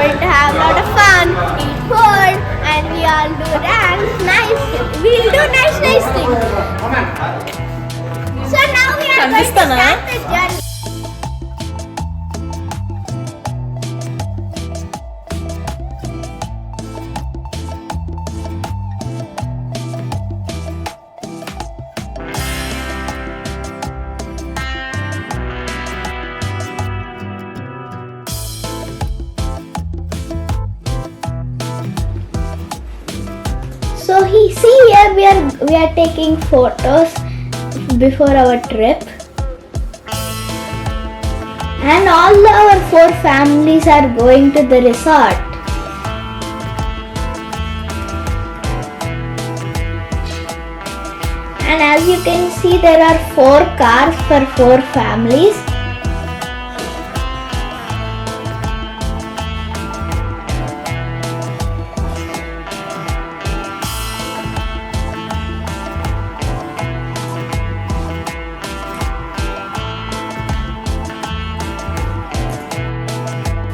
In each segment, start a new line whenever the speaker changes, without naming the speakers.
going to have a lot of fun, eat food, and we all do dance. We'll do nice things. So now we are going to start the journey. So see here we are taking photos before our trip, and all our 4 families are going to the resort. And as you can see, there are 4 cars for 4 families.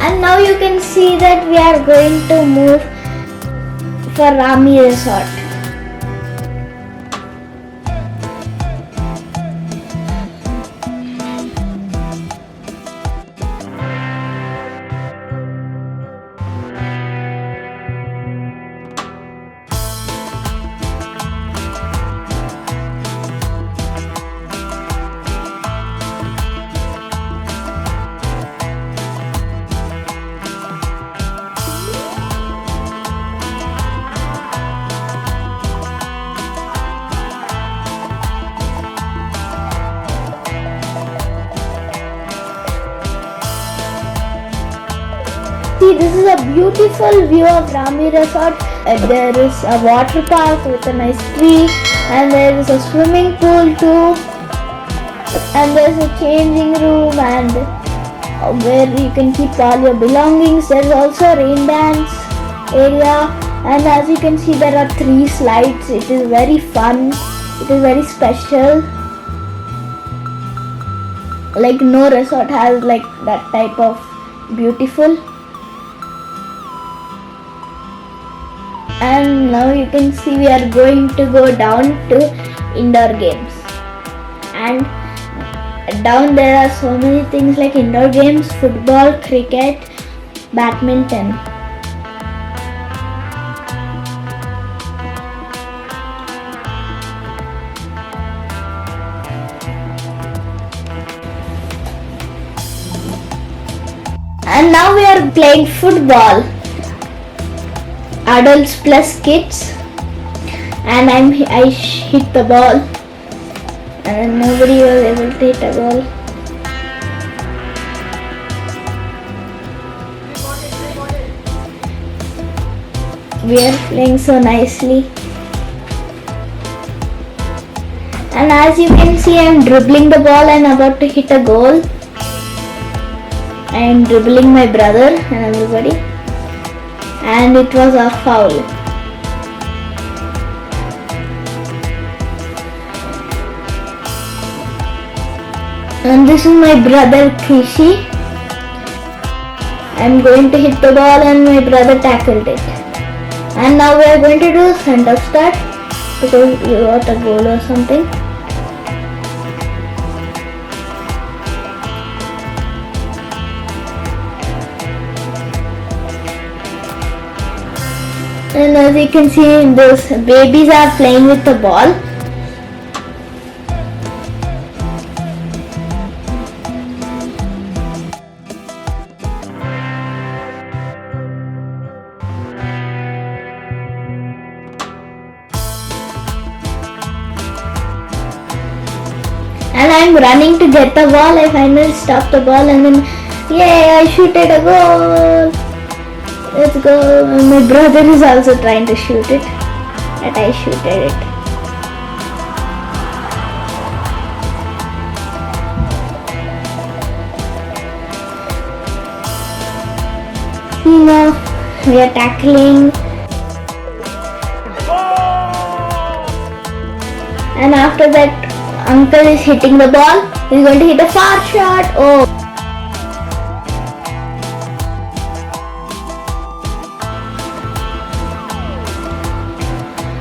And now you can see that we are going to move for Rami Resort. See, this is a beautiful view of Rami Resort. There is a water park with a nice tree, and there is a swimming pool too, and there is a changing room and where you can keep all your belongings. There is also a rain dance area, and as you can see, there are 3 slides. It is very fun. It is very special. Like no resort has like that type of beautiful. And now you can see we are going to go down to indoor games, and down there are so many things like indoor games, football, cricket, badminton. And now we are playing football, adults plus kids, and I hit the ball, and nobody was able to hit a ball. We are playing so nicely, and as you can see, I am dribbling the ball and about to hit a goal. I am dribbling my brother and everybody, and it was a foul. And this is my brother Krishi. I am going to hit the ball and my brother tackled it. And now we are going to do send up start because we got a goal or something. And as you can see, those babies are playing with the ball. And I'm running to get the ball. I finally stop the ball and then, yay, I shoot it a goal. Let's go. My brother is also trying to shoot it, but I shooted it. Now we are tackling. And after that, uncle is hitting the ball. He's going to hit a far shot. Oh.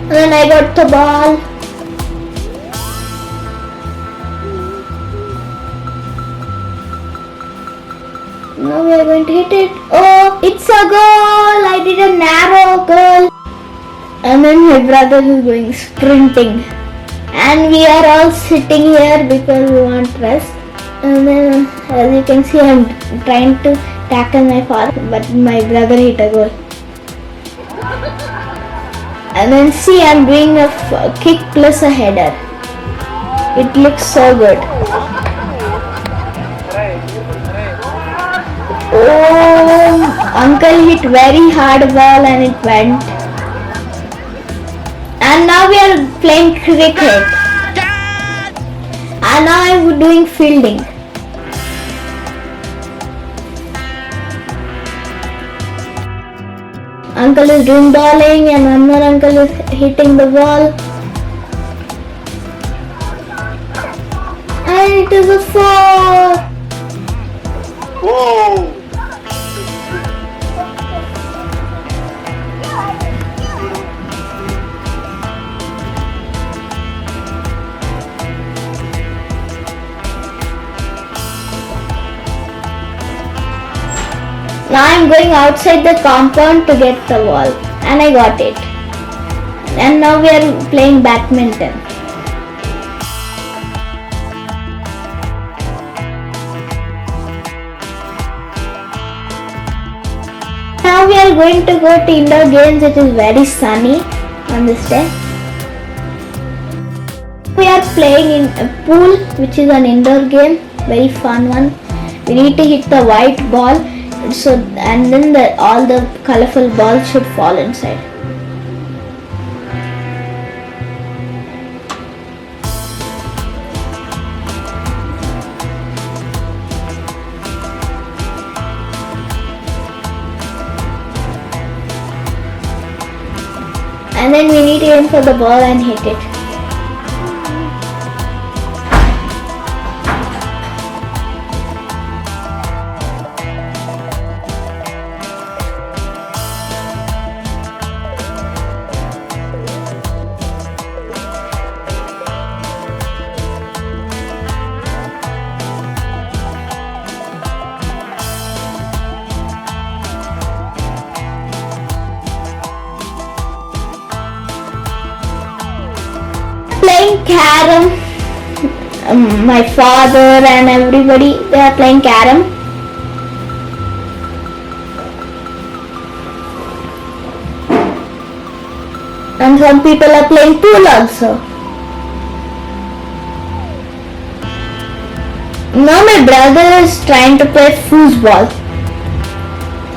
And then I got the ball. Now we are going to hit it. Oh, it's a goal! I did a narrow goal. And then my brother is going sprinting. And we are all sitting here because we want rest. And then as you can see, I'm trying to tackle my father, but my brother hit a goal. And then see, I'm doing a kick plus a header. It looks so good. Oh, uncle hit very hard ball and it went. And now we are playing cricket. And now I'm doing fielding. Uncle is doing bowling and one more uncle is hitting the ball. And it is a 4.
Whoa!
Now I'm going outside the compound to get the ball, and I got it. And now we are playing badminton. Now we are going to go to indoor games. It is very sunny on this day. We are playing in a pool, which is an indoor game, very fun one. We need to hit the white ball. So and then all the colorful balls should fall inside. And then we need to aim for the ball and hit it. Playing carom. My father and everybody, they are playing carom. And some people are playing pool also. Now my brother is trying to play foosball.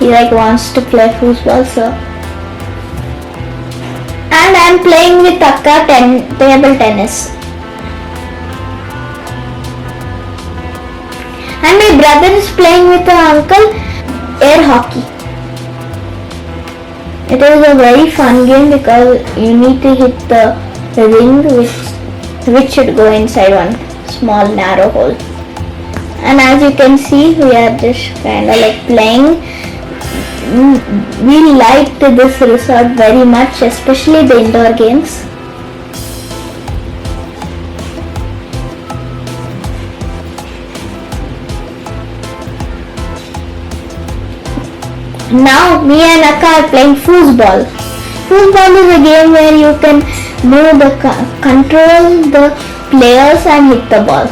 He wants to play foosball, so. And I am playing with Akka table tennis. And my brother is playing with her uncle air hockey. It is a very fun game because you need to hit the ring which should go inside one small narrow hole. And as you can see, we are just kind of playing. We liked this resort very much, especially the indoor games. Now me and Akka are playing foosball. Foosball is a game where you can control the players and hit the ball.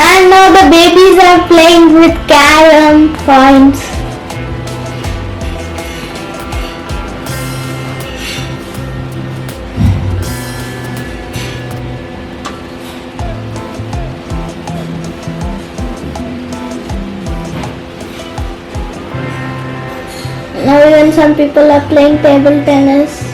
And now the babies are playing with carom coins. Now even some people are playing table tennis.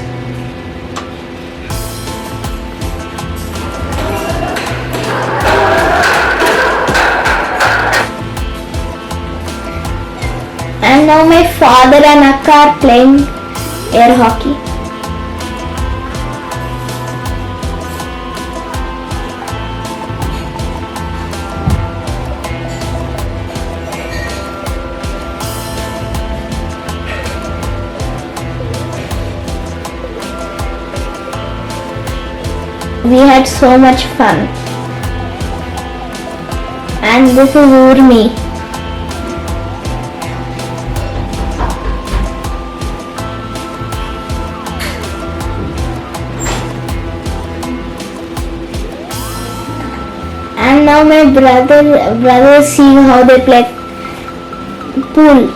now my father and Akka are playing air hockey. We had so much fun. And this is Urmi. And now my brother is seeing how they play pool.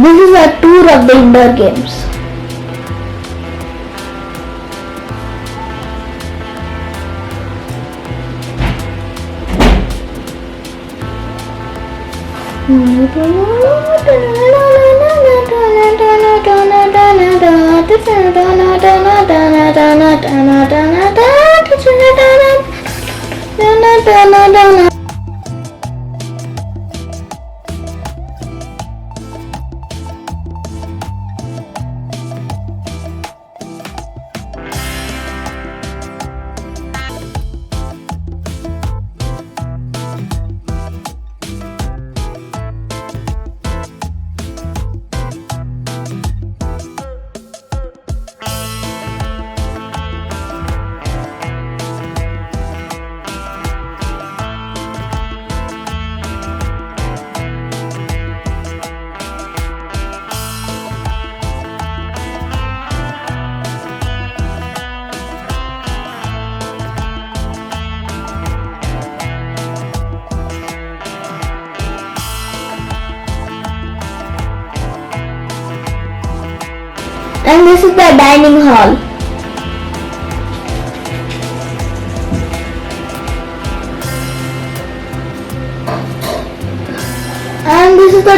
This is a tour of the indoor games. And this is the dining hall. And this is the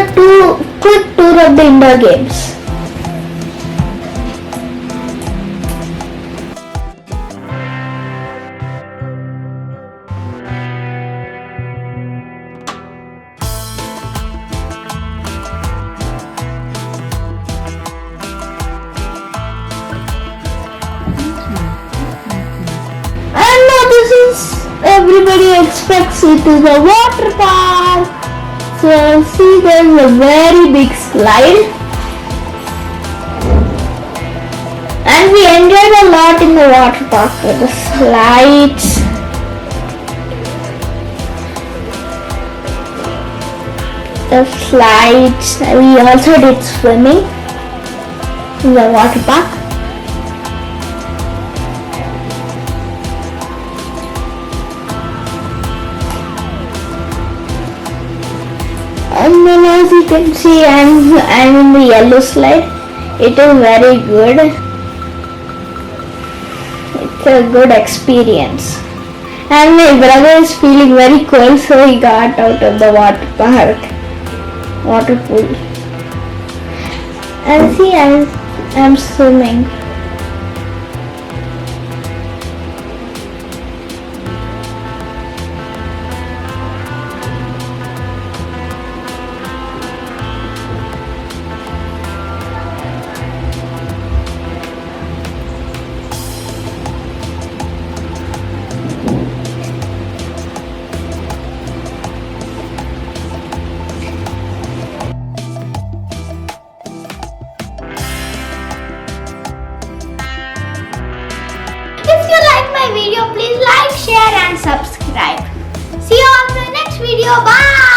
quick tour of the indoor games. Everybody expects it is a water park. So see, there's a very big slide. And we enjoyed a lot in the water park with the slides. We also did swimming in the water park. And then as you can see, I'm in the yellow slide. It is very good. It's a good experience. And my brother is feeling very cold, so he got out of the water pool. And see, I'm swimming. Video, please like, share and subscribe. See you on the next video. Bye.